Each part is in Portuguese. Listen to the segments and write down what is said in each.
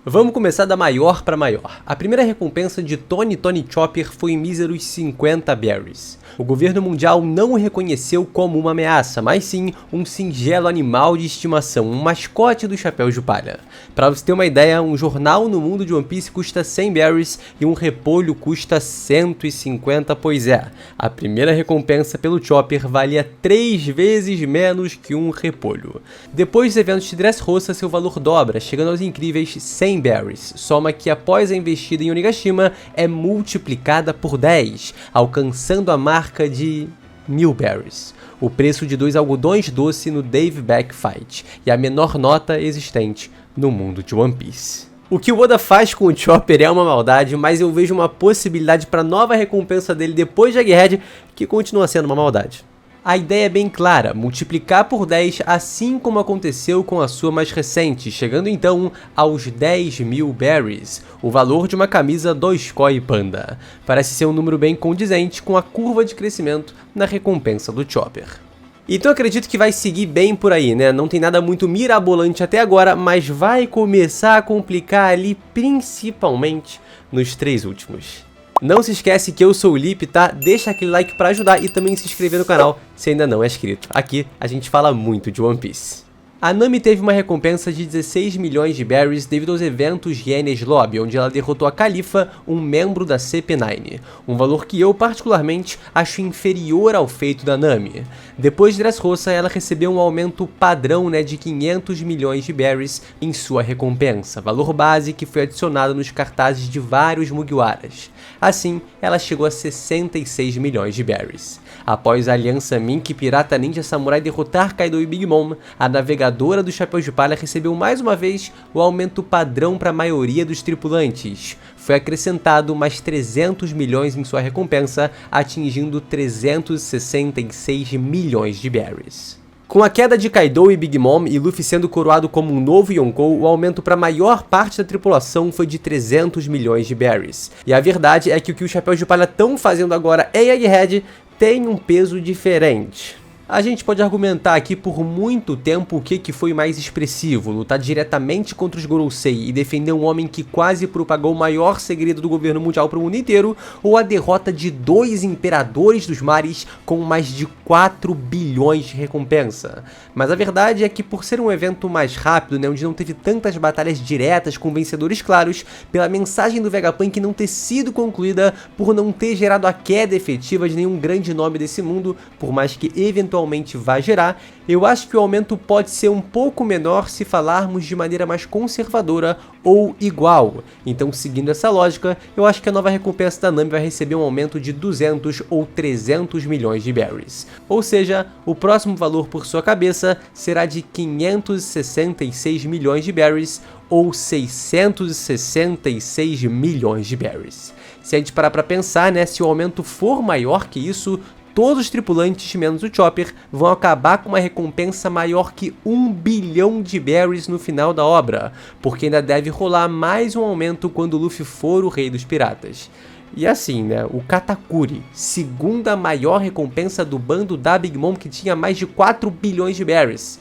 Vamos começar da maior para maior. A primeira recompensa de Tony Chopper foi em míseros 50 berries. O governo mundial não o reconheceu como uma ameaça, mas sim um singelo animal de estimação, um mascote dos chapéus de palha. Para você ter uma ideia, um jornal no mundo de One Piece custa 100 berries e um repolho custa 150, pois é, a primeira recompensa pelo Chopper valia 3 vezes menos que um repolho. Depois dos eventos de Dressrosa, seu valor dobra, chegando aos incríveis 100 berries, soma que após a investida em Onigashima é multiplicada por 10, alcançando a marca de 1000 berries, o preço de 2 algodões doce no Dave Back Fight, e a menor nota existente no mundo de One Piece. O que o Oda faz com o Chopper é uma maldade, mas eu vejo uma possibilidade para nova recompensa dele depois de Egghead, que continua sendo uma maldade. A ideia é bem clara, multiplicar por 10 assim como aconteceu com a sua mais recente, chegando então aos 10.000 berries, o valor de uma camisa do Koi Panda. Parece ser um número bem condizente com a curva de crescimento na recompensa do Chopper. Então eu acredito que vai seguir bem por aí, né? Não tem nada muito mirabolante até agora, mas vai começar a complicar ali principalmente nos 3 últimos. Não se esquece que eu sou o Lip, tá? Deixa aquele like pra ajudar e também se inscrever no canal se ainda não é inscrito. Aqui a gente fala muito de One Piece. A Nami teve uma recompensa de 16 milhões de berries devido aos eventos Enies Lobby, onde ela derrotou a Califa, um membro da CP9, um valor que eu particularmente acho inferior ao feito da Nami. Depois de Dressrosa, ela recebeu um aumento padrão de 500 milhões de berries em sua recompensa, valor base que foi adicionado nos cartazes de vários Mugiwaras. Assim, ela chegou a 66 milhões de berries. Após a aliança Mink Pirata Ninja Samurai derrotar Kaido e Big Mom, a navegadora do Chapéu de Palha recebeu mais uma vez o aumento padrão para a maioria dos tripulantes. Foi acrescentado mais 300 milhões em sua recompensa, atingindo 366 milhões de berries. Com a queda de Kaido e Big Mom e Luffy sendo coroado como um novo Yonkou, o aumento para a maior parte da tripulação foi de 300 milhões de berries. E a verdade é que o os Chapéus de Palha estão fazendo agora em Egghead tem um peso diferente. A gente pode argumentar aqui por muito tempo o que foi mais expressivo, lutar diretamente contra os Gorosei e defender um homem que quase propagou o maior segredo do governo mundial para o mundo inteiro, ou a derrota de 2 imperadores dos mares com mais de 4 bilhões de recompensa. Mas a verdade é que por ser um evento mais rápido, onde não teve tantas batalhas diretas com vencedores claros, pela mensagem do Vegapunk não ter sido concluída, por não ter gerado a queda efetiva de nenhum grande nome desse mundo, por mais que eventualmente vai gerar, eu acho que o aumento pode ser um pouco menor se falarmos de maneira mais conservadora ou igual. Então, seguindo essa lógica, eu acho que a nova recompensa da Nami vai receber um aumento de 200 ou 300 milhões de berries. Ou seja, o próximo valor por sua cabeça será de 566 milhões de berries ou 666 milhões de berries. Se a gente parar para pensar, se o aumento for maior que isso, todos os tripulantes, menos o Chopper, vão acabar com uma recompensa maior que 1 bilhão de berries no final da obra, porque ainda deve rolar mais um aumento quando Luffy for o rei dos piratas. E assim, o Katakuri, segunda maior recompensa do bando da Big Mom, que tinha mais de 4 bilhões de berries.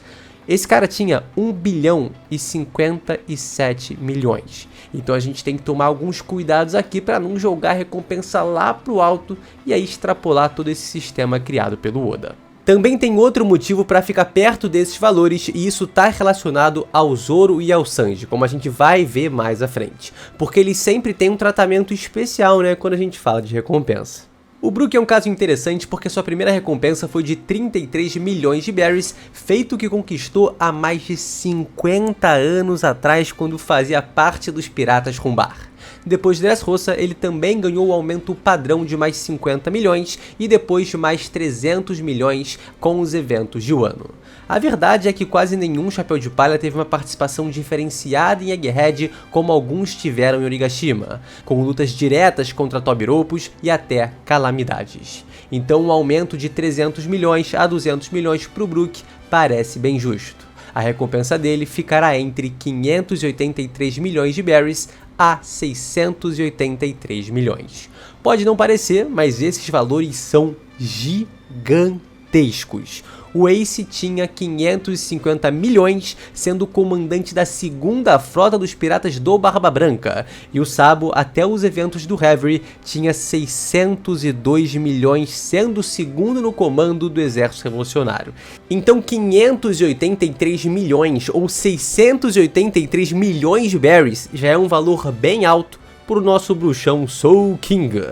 Esse cara tinha 1 bilhão e 57 milhões. Então a gente tem que tomar alguns cuidados aqui para não jogar a recompensa lá pro alto e aí extrapolar todo esse sistema criado pelo Oda. Também tem outro motivo para ficar perto desses valores, e isso está relacionado ao Zoro e ao Sanji, como a gente vai ver mais à frente. Porque eles sempre têm um tratamento especial, quando a gente fala de recompensa. O Brook é um caso interessante porque sua primeira recompensa foi de 33 milhões de berries, feito que conquistou há mais de 50 anos atrás, quando fazia parte dos Piratas Rumbar. Depois de Dressrosa, ele também ganhou o aumento padrão de mais 50 milhões e depois mais 300 milhões com os eventos de Wano. A verdade é que quase nenhum Chapéu de Palha teve uma participação diferenciada em Egghead como alguns tiveram em Onigashima, com lutas diretas contra Tobiropos e até calamidades. Então um aumento de 300 milhões a 200 milhões para o Brook parece bem justo. A recompensa dele ficará entre 583 milhões de berries a 683 milhões. Pode não parecer, mas esses valores são gigantescos. gigantescos. O Ace tinha 550 milhões, sendo o comandante da segunda frota dos piratas do Barba Branca, e o Sabo, até os eventos do Reverie, tinha 602 milhões, sendo o segundo no comando do Exército Revolucionário. Então 583 milhões ou 683 milhões de berries já é um valor bem alto para o nosso bruxão Soul King.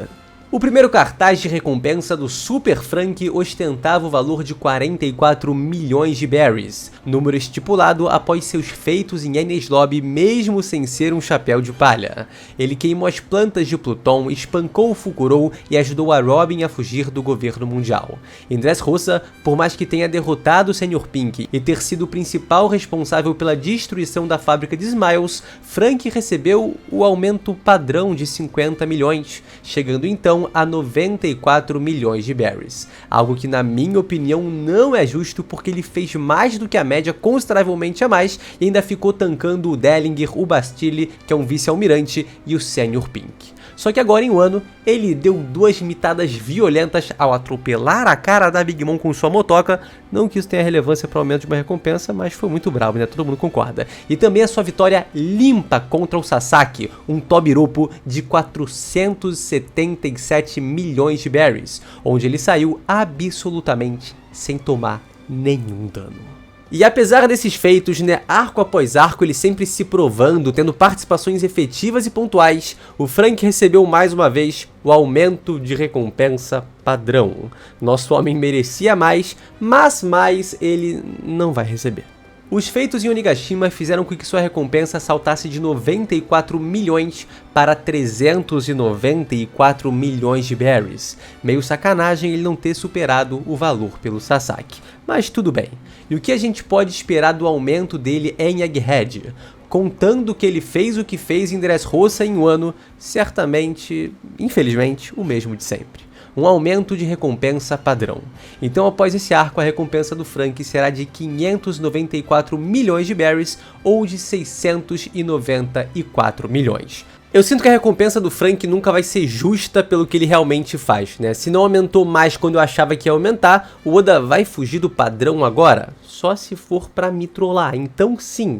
O primeiro cartaz de recompensa do Super Frank ostentava o valor de 44 milhões de berries, número estipulado após seus feitos em Enies Lobby mesmo sem ser um chapéu de palha. Ele queimou as plantas de Pluton, espancou o Fukurou e ajudou a Robin a fugir do governo mundial. Em Dressrosa, por mais que tenha derrotado o Sr. Pink e ter sido o principal responsável pela destruição da fábrica de Smiles, Frank recebeu o aumento padrão de 50 milhões, chegando então a 94 milhões de berries, algo que na minha opinião não é justo porque ele fez mais do que a média, consideravelmente a mais, e ainda ficou tancando o Dellinger, o Bastille, que é um vice-almirante, e o Sr. Pink. Só que agora em Wano, ele deu duas mitadas violentas ao atropelar a cara da Big Mom com sua motoca. Não que isso tenha relevância para o aumento de uma recompensa, mas foi muito bravo, né? Todo mundo concorda. E também a sua vitória limpa contra o Sasaki, um Tobiropo de 477 milhões de berries, onde ele saiu absolutamente sem tomar nenhum dano. E apesar desses feitos, né, arco após arco, ele sempre se provando, tendo participações efetivas e pontuais, o Frank recebeu mais uma vez o aumento de recompensa padrão. Nosso homem merecia mais, mas mais ele não vai receber. Os feitos em Onigashima fizeram com que sua recompensa saltasse de 94 milhões para 394 milhões de berries. Meio sacanagem ele não ter superado o valor pelo Sasaki, mas tudo bem. E o que a gente pode esperar do aumento dele em Egghead? Contando que ele fez o que fez em Dressrosa em Wano, certamente, infelizmente, o mesmo de sempre. Um aumento de recompensa padrão. Então após esse arco, a recompensa do Frank será de 594 milhões de berries ou de 694 milhões. Eu sinto que a recompensa do Frank nunca vai ser justa pelo que ele realmente faz, né? Se não aumentou mais quando eu achava que ia aumentar, o Oda vai fugir do padrão agora? Só se for pra me trollar. Então sim,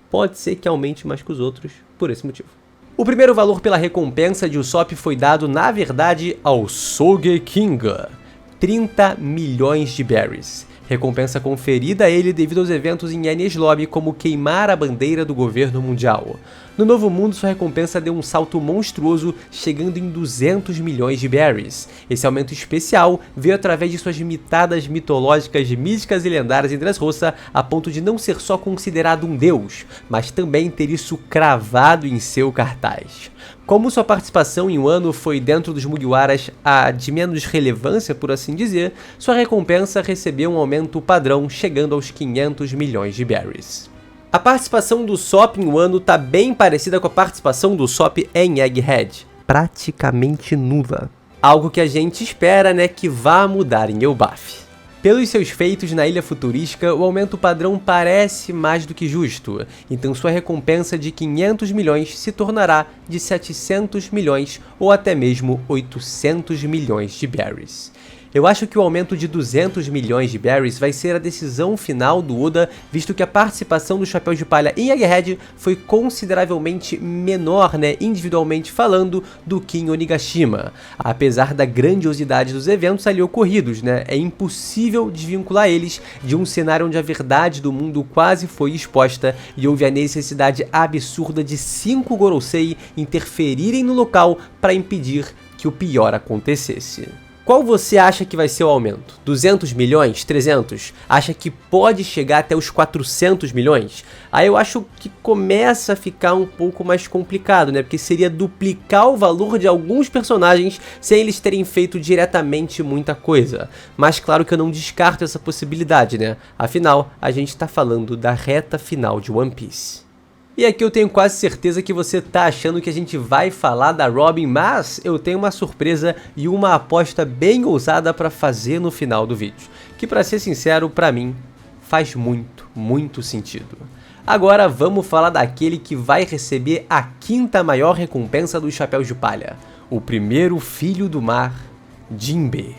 pode ser que aumente mais que os outros por esse motivo. O primeiro valor pela recompensa de Usopp foi dado, na verdade, ao Sogeking, 30 milhões de berries. Recompensa conferida a ele devido aos eventos em Enies Lobby, como queimar a bandeira do governo mundial. No Novo Mundo, sua recompensa deu um salto monstruoso, chegando em 200 milhões de berries. Esse aumento especial veio através de suas mitadas mitológicas, místicas e lendárias em Dressrosa, a ponto de não ser só considerado um deus, mas também ter isso cravado em seu cartaz. Como sua participação em Wano foi dentro dos Mugiwaras a de menos relevância, por assim dizer, sua recompensa recebeu um aumento padrão, chegando aos 500 milhões de berries. A participação do Usopp em Wano tá bem parecida com a participação do Usopp em Egghead, praticamente nula. Algo que a gente espera, né, que vá mudar em Elbaf. Pelos seus feitos na Ilha Futurística, o aumento padrão parece mais do que justo, então sua recompensa de 500 milhões se tornará de 700 milhões ou até mesmo 800 milhões de berries. Eu acho que o aumento de 200 milhões de berries vai ser a decisão final do Oda, visto que a participação do Chapéu de Palha em Egghead foi consideravelmente menor, né, individualmente falando, do que em Onigashima. Apesar da grandiosidade dos eventos ali ocorridos, né, é impossível desvincular eles de um cenário onde a verdade do mundo quase foi exposta e houve a necessidade absurda de 5 Gorosei interferirem no local para impedir que o pior acontecesse. Qual você acha que vai ser o aumento? 200 milhões? 300? Acha que pode chegar até os 400 milhões? Aí eu acho que começa a ficar um pouco mais complicado, né? Porque seria duplicar o valor de alguns personagens sem eles terem feito diretamente muita coisa. Mas claro que eu não descarto essa possibilidade, né? Afinal, a gente tá falando da reta final de One Piece. E aqui eu tenho quase certeza que você tá achando que a gente vai falar da Robin, mas eu tenho uma surpresa e uma aposta bem ousada para fazer no final do vídeo, que para ser sincero, para mim, faz muito sentido. Agora vamos falar daquele que vai receber a 5ª maior recompensa dos Chapéus de Palha, o primeiro filho do mar, Jinbe.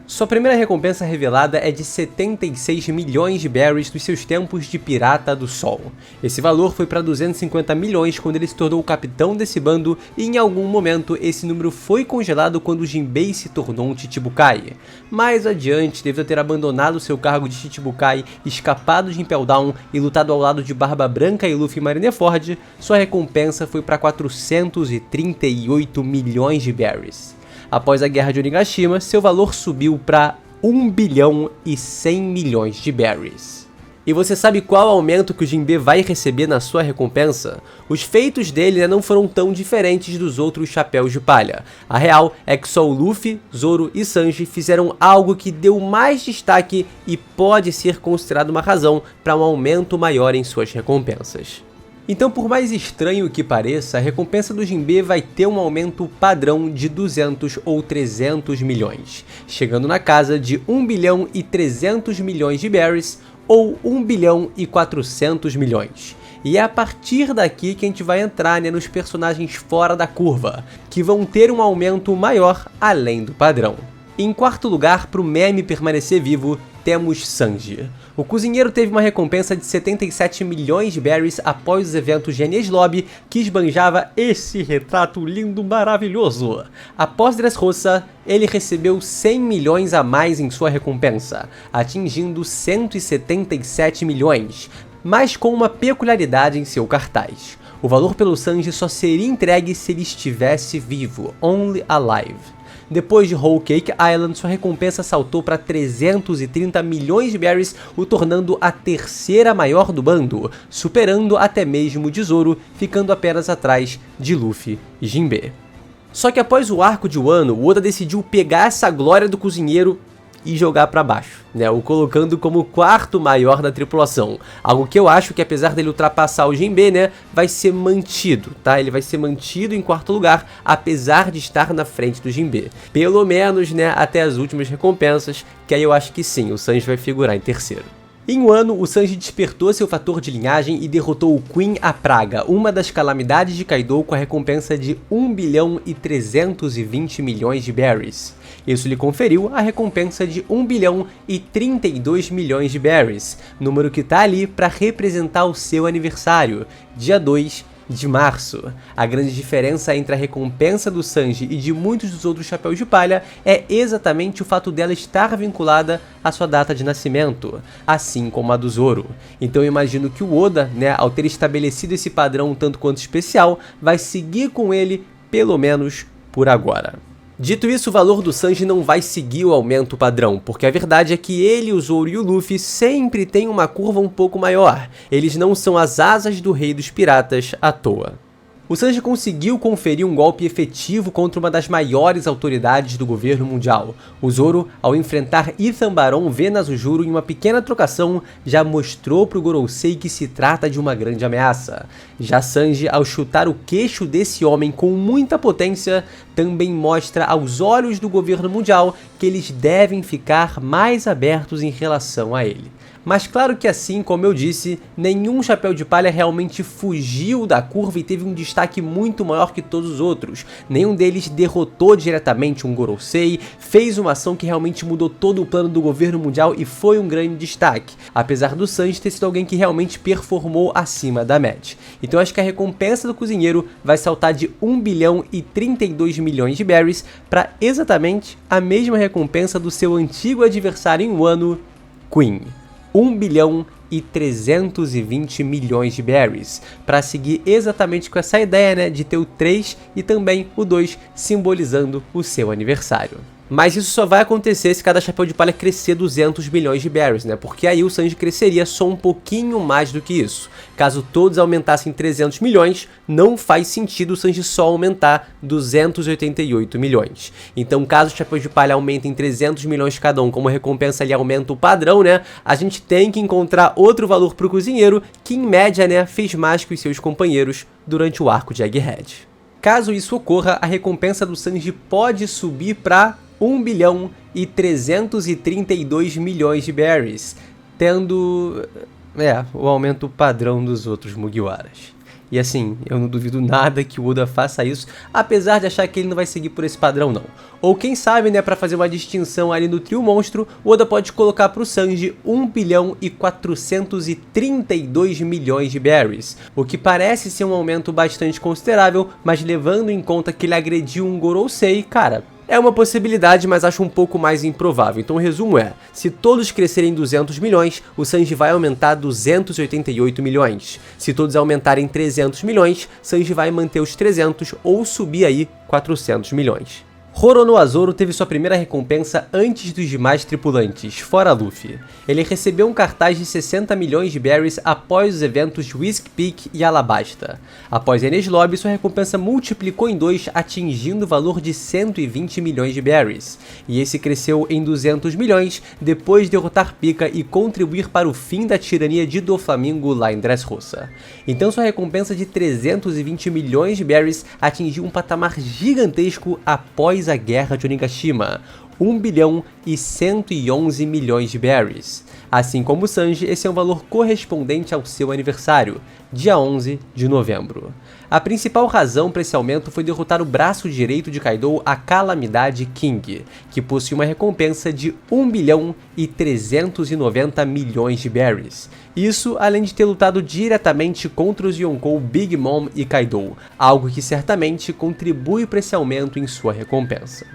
Sua primeira recompensa revelada é de 76 milhões de berries dos seus tempos de Pirata do Sol. Esse valor foi para 250 milhões quando ele se tornou o capitão desse bando, e em algum momento esse número foi congelado quando o Jinbei se tornou um Chichibukai. Mais adiante, devido a ter abandonado seu cargo de Chichibukai, escapado de Impel Down e lutado ao lado de Barba Branca e Luffy Marineford, sua recompensa foi para 438 milhões de berries. Após a Guerra de Onigashima, seu valor subiu para 1 bilhão e 100 milhões de berries. E você sabe qual aumento que o Jinbei vai receber na sua recompensa? Os feitos dele não foram tão diferentes dos outros chapéus de palha. A real é que só o Luffy, Zoro e Sanji fizeram algo que deu mais destaque e pode ser considerado uma razão para um aumento maior em suas recompensas. Então, por mais estranho que pareça, a recompensa do Jinbei vai ter um aumento padrão de 200 ou 300 milhões, chegando na casa de 1 bilhão e 300 milhões de berries ou 1 bilhão e 400 milhões. E é a partir daqui que a gente vai entrar, nos personagens fora da curva, que vão ter um aumento maior além do padrão. Em quarto lugar, para o meme permanecer vivo, temos Sanji. O cozinheiro teve uma recompensa de 77 milhões de berries após os eventos de Enies Lobby, que esbanjava esse retrato lindo maravilhoso. Após Dressrosa, ele recebeu 100 milhões a mais em sua recompensa, atingindo 177 milhões, mas com uma peculiaridade em seu cartaz. O valor pelo Sanji só seria entregue se ele estivesse vivo, only alive. Depois de Whole Cake Island, sua recompensa saltou para 330 milhões de berries, o tornando a terceira maior do bando, superando até mesmo de Zoro, ficando apenas atrás de Luffy e Jinbei. Só que após o arco de Wano, o Oda decidiu pegar essa glória do cozinheiro e jogar para baixo, o colocando como o quarto maior da tripulação. Algo que eu acho que, apesar dele ultrapassar o Jinbei, vai ser mantido, tá? Ele vai ser mantido em quarto lugar, apesar de estar na frente do Jinbei. Pelo menos, até as últimas recompensas, que aí eu acho que sim, o Sanji vai figurar em terceiro. Em Wano, o Sanji despertou seu fator de linhagem e derrotou o Queen a Praga, uma das calamidades de Kaido, com a recompensa de 1 bilhão e 320 milhões de berries. Isso lhe conferiu a recompensa de 1 bilhão e 32 milhões de berries, número que tá ali para representar o seu aniversário, dia 2 de março. A grande diferença entre a recompensa do Sanji e de muitos dos outros chapéus de palha é exatamente o fato dela estar vinculada à sua data de nascimento, assim como a do Zoro. Então eu imagino que o Oda, ao ter estabelecido esse padrão um tanto quanto especial, vai seguir com ele, pelo menos por agora. Dito isso, o valor do Sanji não vai seguir o aumento padrão, porque a verdade é que ele, o Zoro e o Luffy sempre têm uma curva um pouco maior. Eles não são as asas do Rei dos Piratas à toa. O Sanji conseguiu conferir um golpe efetivo contra uma das maiores autoridades do governo mundial. O Zoro, ao enfrentar Ethan Baron Venazujuro em uma pequena trocação, já mostrou para o Gorosei que se trata de uma grande ameaça. Já Sanji, ao chutar o queixo desse homem com muita potência, também mostra aos olhos do governo mundial que eles devem ficar mais abertos em relação a ele. Mas claro que, assim como eu disse, nenhum chapéu de palha realmente fugiu da curva e teve um destaque muito maior que todos os outros. Nenhum deles derrotou diretamente um Gorosei, fez uma ação que realmente mudou todo o plano do governo mundial e foi um grande destaque, apesar do Sanji ter sido alguém que realmente performou acima da média. Então acho que a recompensa do cozinheiro vai saltar de 1 bilhão e 32 milhões de berries para exatamente a mesma recompensa do seu antigo adversário em Wano, Queen. 1 bilhão e 320 milhões de berries, para seguir exatamente com essa ideia, de ter o 3 e também o 2 simbolizando o seu aniversário. Mas isso só vai acontecer se cada chapéu de palha crescer 200 milhões de berries, porque aí o Sanji cresceria só um pouquinho mais do que isso. Caso todos aumentassem 300 milhões, não faz sentido o Sanji só aumentar 288 milhões. Então, caso os chapéus de palha aumentem 300 milhões cada um, como recompensa ali aumenta o padrão, a gente tem que encontrar outro valor para o cozinheiro, que em média, fez mais que os seus companheiros durante o arco de Egghead. Caso isso ocorra, a recompensa do Sanji pode subir para 1 bilhão e 332 milhões de berries, tendo o aumento padrão dos outros Mugiwaras. E assim, eu não duvido nada que o Oda faça isso, apesar de achar que ele não vai seguir por esse padrão não. Ou quem sabe, né, pra fazer uma distinção ali no trio monstro, o Oda pode colocar pro Sanji 1 bilhão e 432 milhões de berries, o que parece ser um aumento bastante considerável, mas levando em conta que ele agrediu um Gorosei, cara, é uma possibilidade, mas acho um pouco mais improvável. Então o resumo é, se todos crescerem 200 milhões, o Sanji vai aumentar 288 milhões. Se todos aumentarem 300 milhões, Sanji vai manter os 300 ou subir aí 400 milhões. Roronoa teve sua primeira recompensa antes dos demais tripulantes, fora Luffy. Ele recebeu um cartaz de 60 milhões de berries após os eventos Whisk Peak e Alabasta. Após Enies Lobby, sua recompensa multiplicou em 2, atingindo o valor de 120 milhões de berries. E esse cresceu em 200 milhões depois de derrotar Pika e contribuir para o fim da tirania de Doflamingo lá em Dressrosa. Então sua recompensa de 320 milhões de berries atingiu um patamar gigantesco após a Guerra de Onigashima, 1 bilhão e 111 milhões de berries. Assim como o Sanji, esse é um valor correspondente ao seu aniversário, dia 11 de novembro. A principal razão para esse aumento foi derrotar o braço direito de Kaido, a Calamidade King, que possui uma recompensa de 1 bilhão e 390 milhões de berries. Isso além de ter lutado diretamente contra os Yonkou Big Mom e Kaido, algo que certamente contribui para esse aumento em sua recompensa.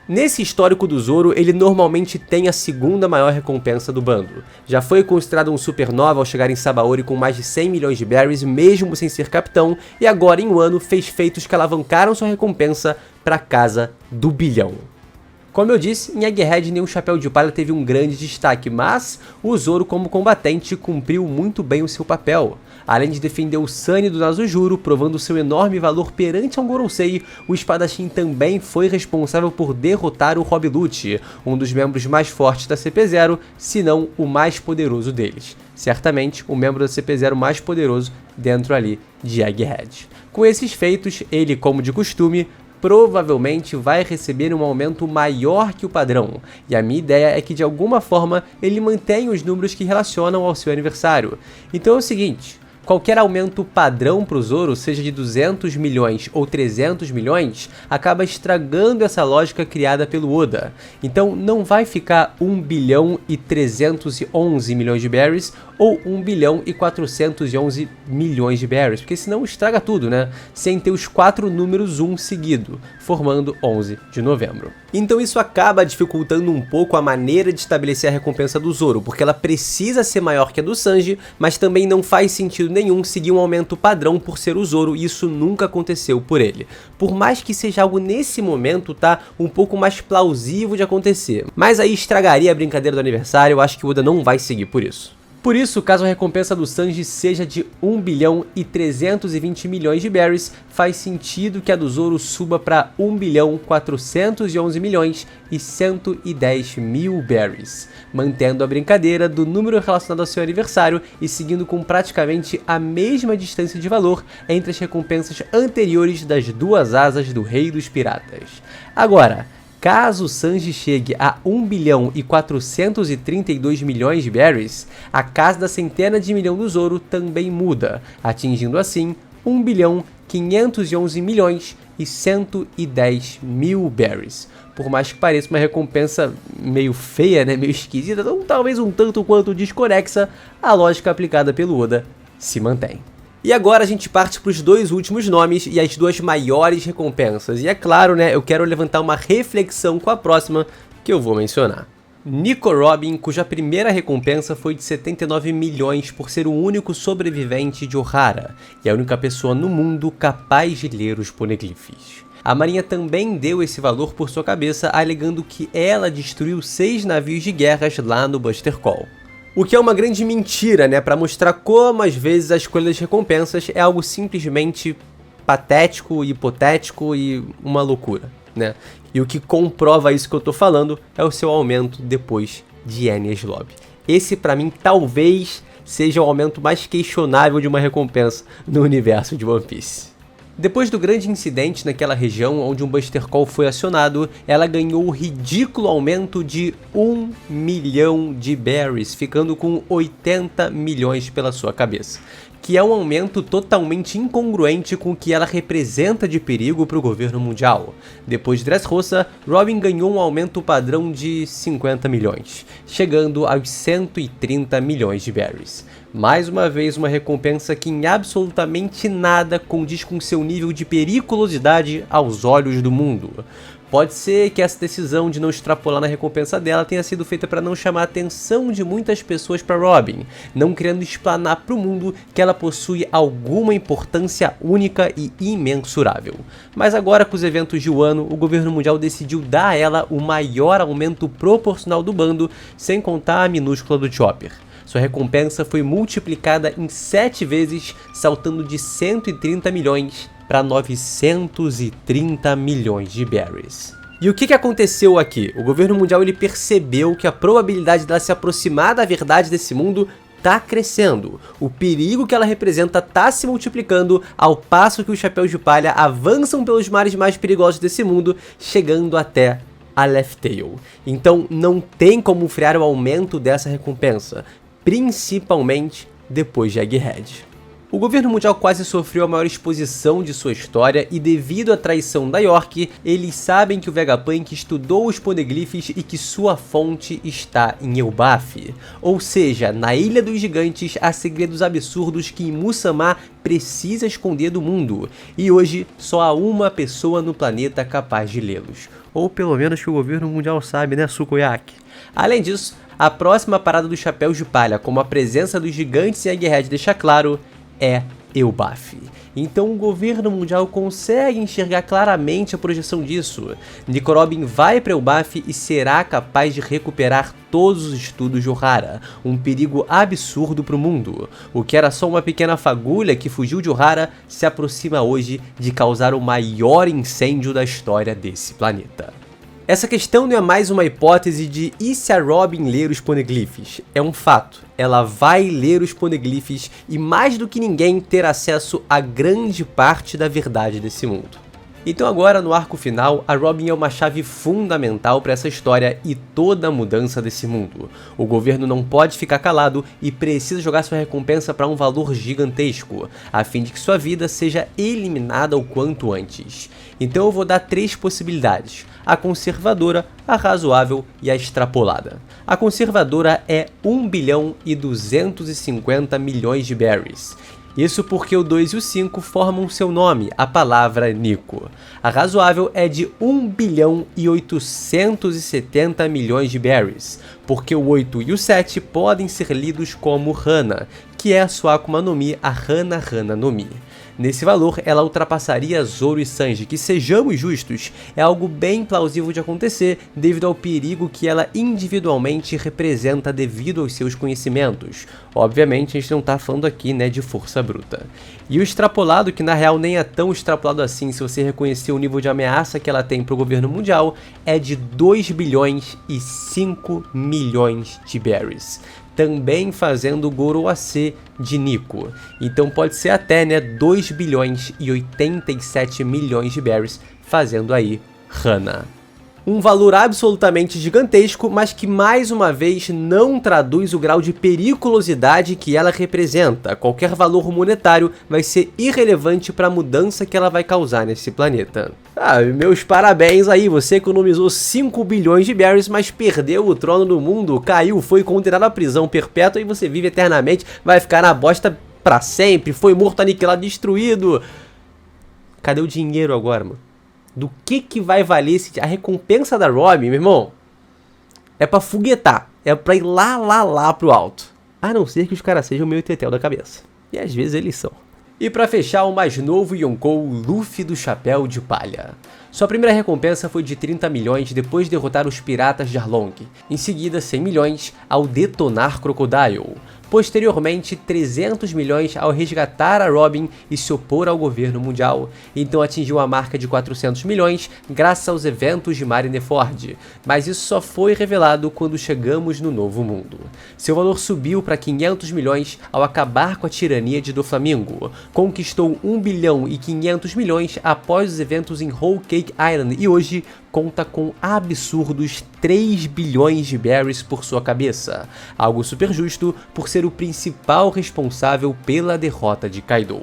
Nesse histórico do Zoro, ele normalmente tem a segunda maior recompensa do bando. Já foi considerado um supernova ao chegar em Sabaody com mais de 100 milhões de berries, mesmo sem ser capitão, e agora em um ano fez feitos que alavancaram sua recompensa para casa do bilhão. Como eu disse, em Egghead nem o Chapéu de Palha teve um grande destaque, mas o Zoro como combatente cumpriu muito bem o seu papel. Além de defender o Sunny do Nazujuro, provando seu enorme valor perante um Gorosei, o espadachim também foi responsável por derrotar o Rob Lute, um dos membros mais fortes da CP0, se não o mais poderoso deles. Certamente o membro da CP0 mais poderoso dentro ali de Egghead. Com esses feitos, ele, como de costume, provavelmente vai receber um aumento maior que o padrão, e a minha ideia é que de alguma forma ele mantenha os números que relacionam ao seu aniversário. Então é o seguinte, qualquer aumento padrão para o Zoro, seja de 200 milhões ou 300 milhões, acaba estragando essa lógica criada pelo Oda. Então não vai ficar 1 bilhão e 311 milhões de berries ou 1 bilhão e 411 milhões de berries, porque senão estraga tudo, né? Sem ter os 4 números 1 seguido, formando 11 de novembro. Então isso acaba dificultando um pouco a maneira de estabelecer a recompensa do Zoro, porque ela precisa ser maior que a do Sanji, mas também não faz sentido nenhum seguir um aumento padrão por ser o Zoro, e isso nunca aconteceu por ele. Por mais que seja algo nesse momento, tá um pouco mais plausível de acontecer, mas aí estragaria a brincadeira do aniversário, eu acho que o Oda não vai seguir por isso. Por isso, caso a recompensa do Sanji seja de 1 bilhão e 320 milhões de berries, faz sentido que a do Zoro suba para 1 bilhão 411 milhões e 110 mil berries, mantendo a brincadeira do número relacionado ao seu aniversário e seguindo com praticamente a mesma distância de valor entre as recompensas anteriores das duas asas do Rei dos Piratas. Agora, caso Sanji chegue a 1 bilhão e 432 milhões de berries, a casa da centena de milhão do Zoro também muda, atingindo assim 1 bilhão 511 milhões e 110 mil berries. Por mais que pareça uma recompensa meio feia, né, meio esquisita, então talvez um tanto quanto desconexa, a lógica aplicada pelo Oda se mantém. E agora a gente parte para os dois últimos nomes e as duas maiores recompensas. E é claro, né, eu quero levantar uma reflexão com a próxima que eu vou mencionar. Nico Robin, cuja primeira recompensa foi de 79 milhões por ser o único sobrevivente de Ohara e a única pessoa no mundo capaz de ler os poneglyphs. A marinha também deu esse valor por sua cabeça, alegando que ela destruiu 6 navios de guerras lá no Buster Call. O que é uma grande mentira, né, para mostrar como às vezes a escolha das recompensas é algo simplesmente patético, hipotético e uma loucura, né? E o que comprova isso que eu tô falando é o seu aumento depois de Enies Lobby. Esse pra mim talvez seja o aumento mais questionável de uma recompensa no universo de One Piece. Depois do grande incidente naquela região onde um Buster Call foi acionado, ela ganhou o ridículo aumento de 1 milhão de berries, ficando com 80 milhões pela sua cabeça. que é um aumento totalmente incongruente com o que ela representa de perigo para o governo mundial. Depois de Dressrosa, Robin ganhou um aumento padrão de 50 milhões, chegando aos 130 milhões de berries. Mais uma vez uma recompensa que em absolutamente nada condiz com seu nível de periculosidade aos olhos do mundo. Pode ser que essa decisão de não extrapolar na recompensa dela tenha sido feita para não chamar a atenção de muitas pessoas para Robin, não querendo explanar para o mundo que ela possui alguma importância única e imensurável. Mas agora, com os eventos de Wano, o governo mundial decidiu dar a ela o maior aumento proporcional do bando, sem contar a minúscula do Chopper. Sua recompensa foi multiplicada em 7 vezes, saltando de 130 milhões para 930 milhões de berries. E o que aconteceu aqui? O governo mundial ele percebeu que a probabilidade dela se aproximar da verdade desse mundo está crescendo. O perigo que ela representa está se multiplicando ao passo que os chapéus de palha avançam pelos mares mais perigosos desse mundo, chegando até a Laugh Tale. Então não tem como frear o aumento dessa recompensa, principalmente depois de Egghead. O governo mundial quase sofreu a maior exposição de sua história e devido à traição da York, eles sabem que o Vegapunk estudou os poneglyphs e que sua fonte está em Elbaf. Ou seja, na Ilha dos Gigantes há segredos absurdos que Mu-sama precisa esconder do mundo, e hoje só há uma pessoa no planeta capaz de lê-los. Ou pelo menos que o governo mundial sabe, né, Sukiyaki? Além disso, a próxima parada dos chapéus de palha, como a presença dos gigantes em Egghead deixa claro, é Elbaf. Então o governo mundial consegue enxergar claramente a projeção disso. Nico Robin vai para Elbaf e será capaz de recuperar todos os estudos de Ohara, um perigo absurdo para o mundo. O que era só uma pequena fagulha que fugiu de Ohara se aproxima hoje de causar o maior incêndio da história desse planeta. Essa questão não é mais uma hipótese de e se a Robin ler os poneglyphs? É um fato. Ela vai ler os poneglyphs e mais do que ninguém ter acesso a grande parte da verdade desse mundo. Então agora no arco final, a Robin é uma chave fundamental para essa história e toda a mudança desse mundo. O governo não pode ficar calado e precisa jogar sua recompensa para um valor gigantesco, a fim de que sua vida seja eliminada o quanto antes. Então eu vou dar 3 possibilidades: a conservadora, a razoável e a extrapolada. A conservadora é 1 bilhão e 250 milhões de berries. Isso porque o 2 e o 5 formam seu nome, a palavra Nico. A razoável é de 1 bilhão e 870 milhões de berries, porque o 8 e o 7 podem ser lidos como Hana, que é a sua Akuma no Mi, a Hana Hana no Mi. Nesse valor, ela ultrapassaria Zoro e Sanji, que, sejamos justos, é algo bem plausível de acontecer devido ao perigo que ela individualmente representa devido aos seus conhecimentos. Obviamente, a gente não tá falando aqui, né, de força bruta. E o extrapolado, que na real nem é tão extrapolado assim se você reconhecer o nível de ameaça que ela tem para o governo mundial, é de 2 bilhões e 5 milhões de berries. Também fazendo o Goro AC de Nico. Então pode ser até, né, 2 bilhões e 87 milhões de berries, fazendo aí Hana. Um valor absolutamente gigantesco, mas que mais uma vez não traduz o grau de periculosidade que ela representa. Qualquer valor monetário vai ser irrelevante para a mudança que ela vai causar nesse planeta. Ah, meus parabéns aí, você economizou 5 bilhões de berries, mas perdeu o trono do mundo, caiu, foi condenado à prisão perpétua e você vive eternamente, vai ficar na bosta pra sempre, foi morto, aniquilado, destruído. Cadê o dinheiro agora, mano? Do que vai valer a recompensa da Robin, meu irmão? É pra foguetar, é pra ir lá pro alto. A não ser que os caras sejam meio tetel da cabeça. E às vezes eles são. E pra fechar, o mais novo Yonkou, Luffy do Chapéu de Palha. Sua primeira recompensa foi de 30 milhões depois de derrotar os piratas de Arlong. Em seguida, 100 milhões ao detonar Crocodile. Posteriormente, 300 milhões ao resgatar a Robin e se opor ao governo mundial. Então atingiu a marca de 400 milhões graças aos eventos de Marineford. Mas isso só foi revelado quando chegamos no Novo Mundo. Seu valor subiu para 500 milhões ao acabar com a tirania de Doflamingo. Conquistou 1 bilhão e 500 milhões após os eventos em Whole Cake Snake Island e hoje conta com absurdos 3 bilhões de berries por sua cabeça, algo super justo por ser o principal responsável pela derrota de Kaido.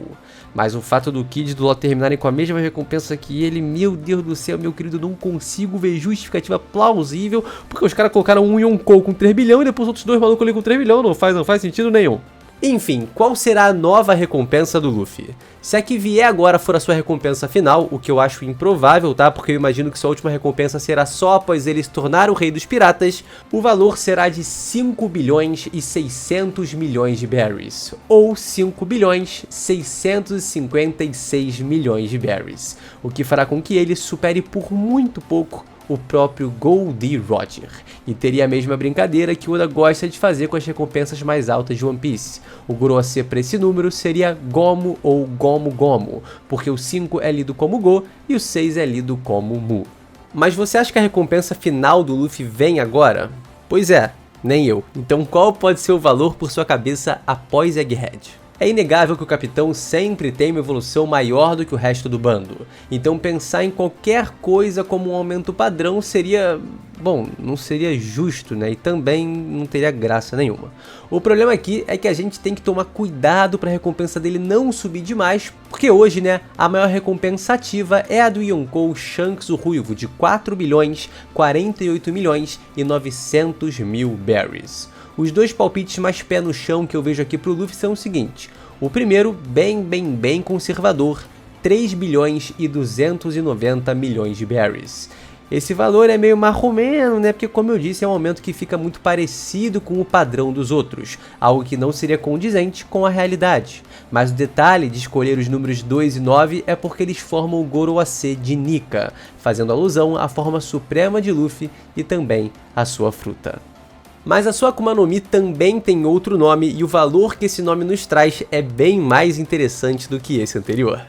Mas o fato do Kid e do Law terminarem com a mesma recompensa que ele, meu Deus do céu, meu querido, não consigo ver justificativa plausível, porque os caras colocaram um Yonkou com 3 bilhões e depois outros dois malucos ali com 3 bilhões, não faz sentido nenhum. Enfim, qual será a nova recompensa do Luffy? Se a que vier agora for a sua recompensa final, o que eu acho improvável, tá? Porque eu imagino que sua última recompensa será só após ele se tornar o rei dos piratas, o valor será de 5 bilhões e 600 milhões de berries, ou 5 bilhões 656 milhões de berries, o que fará com que ele supere por muito pouco o próprio Goldie Roger, e teria a mesma brincadeira que Oda gosta de fazer com as recompensas mais altas de One Piece. O Gorosei para esse número seria Gomu ou Gomu Gomu, porque o 5 é lido como Go e o 6 é lido como Mu. Mas você acha que a recompensa final do Luffy vem agora? Pois é, nem eu. Então qual pode ser o valor por sua cabeça após Egghead? É inegável que o capitão sempre tem uma evolução maior do que o resto do bando, então pensar em qualquer coisa como um aumento padrão seria, bom, não seria justo, né, e também não teria graça nenhuma. O problema aqui é que a gente tem que tomar cuidado para a recompensa dele não subir demais, porque hoje, né, a maior recompensa ativa é a do Yonkou Shanks o Ruivo, de 4 bilhões, 48 milhões e 900 mil berries. Os dois palpites mais pé no chão que eu vejo aqui pro Luffy são o seguinte: o primeiro, bem conservador, 3 bilhões e 290 milhões de berries. Esse valor é meio marromeno, né, porque como eu disse, é um aumento que fica muito parecido com o padrão dos outros, algo que não seria condizente com a realidade. Mas o detalhe de escolher os números 2 e 9 é porque eles formam o Gorosei de Nika, fazendo alusão à forma suprema de Luffy e também à sua fruta. Mas a sua Akuma no Mi também tem outro nome e o valor que esse nome nos traz é bem mais interessante do que esse anterior.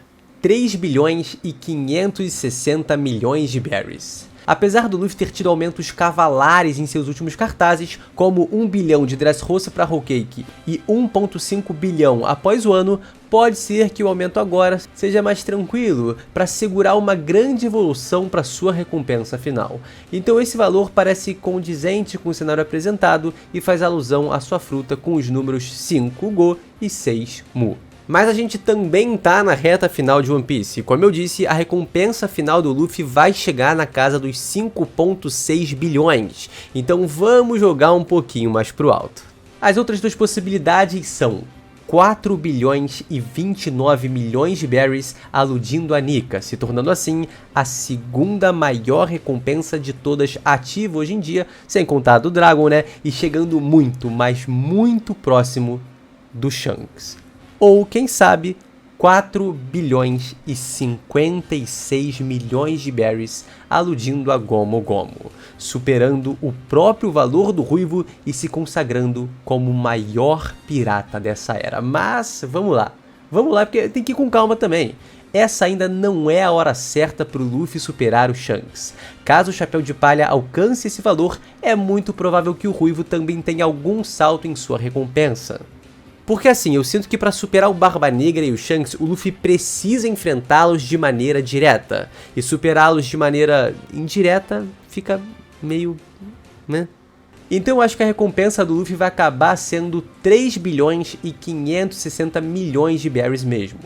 3 bilhões e 560 milhões de berries. Apesar do Luffy ter tido aumentos cavalares em seus últimos cartazes, como 1 bilhão de Dressrosa para Whole Cake e 1,5 bilhão após o ano, pode ser que o aumento agora seja mais tranquilo para segurar uma grande evolução para sua recompensa final. Então esse valor parece condizente com o cenário apresentado e faz alusão à sua fruta com os números 5 Go e 6 Mu. Mas a gente também tá na reta final de One Piece, e como eu disse, a recompensa final do Luffy vai chegar na casa dos 5,6 bilhões, então vamos jogar um pouquinho mais pro alto. As outras duas possibilidades são 4 bilhões e 29 milhões de berries, aludindo a Nika, se tornando assim a segunda maior recompensa de todas ativa hoje em dia, sem contar do Dragon, né, e chegando muito, mas muito próximo do Shanks. Ou, quem sabe, 4 bilhões e 56 milhões de berries, aludindo a Gomu Gomu, superando o próprio valor do Ruivo e se consagrando como o maior pirata dessa era. Mas, vamos lá, porque tem que ir com calma também. Essa ainda não é a hora certa para o Luffy superar o Shanks. Caso o Chapéu de Palha alcance esse valor, é muito provável que o Ruivo também tenha algum salto em sua recompensa. Porque assim, eu sinto que para superar o Barba Negra e o Shanks, o Luffy precisa enfrentá-los de maneira direta. E superá-los de maneira indireta fica meio, né? Então eu acho que a recompensa do Luffy vai acabar sendo 3 bilhões e 560 milhões de berries mesmo.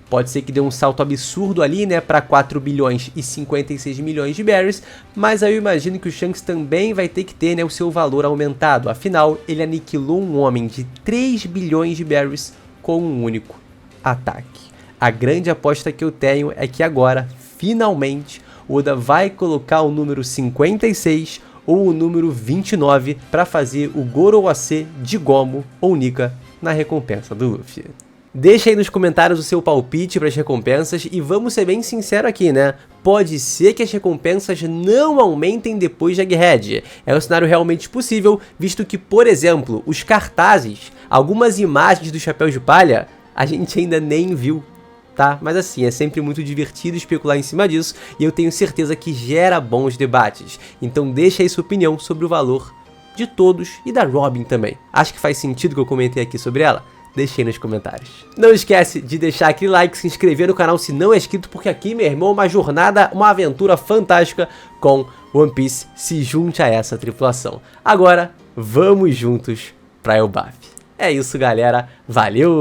Pode ser que dê um salto absurdo ali, né, para 4 bilhões e 56 milhões de berries, mas aí eu imagino que o Shanks também vai ter que ter, né, o seu valor aumentado. Afinal, ele aniquilou um homem de 3 bilhões de berries com um único ataque. A grande aposta que eu tenho é que agora, finalmente, Oda vai colocar o número 56 ou o número 29 para fazer o Gorosei de Gomu ou Nika na recompensa do Luffy. Deixa aí nos comentários o seu palpite para as recompensas e vamos ser bem sinceros aqui, né? Pode ser que as recompensas não aumentem depois de Egghead. É um cenário realmente possível, visto que, por exemplo, os cartazes, algumas imagens do Chapéu de Palha, a gente ainda nem viu. Tá? Mas assim, é sempre muito divertido especular em cima disso e eu tenho certeza que gera bons debates. Então deixa aí sua opinião sobre o valor de todos e da Robin também. Acho que faz sentido o que eu comentei aqui sobre ela? Deixa aí nos comentários. Não esquece de deixar aquele like, se inscrever no canal se não é inscrito, porque aqui, meu irmão, uma jornada, uma aventura fantástica com One Piece. Se junte a essa tripulação. Agora, vamos juntos pra Elbaf. É isso, galera. Valeu!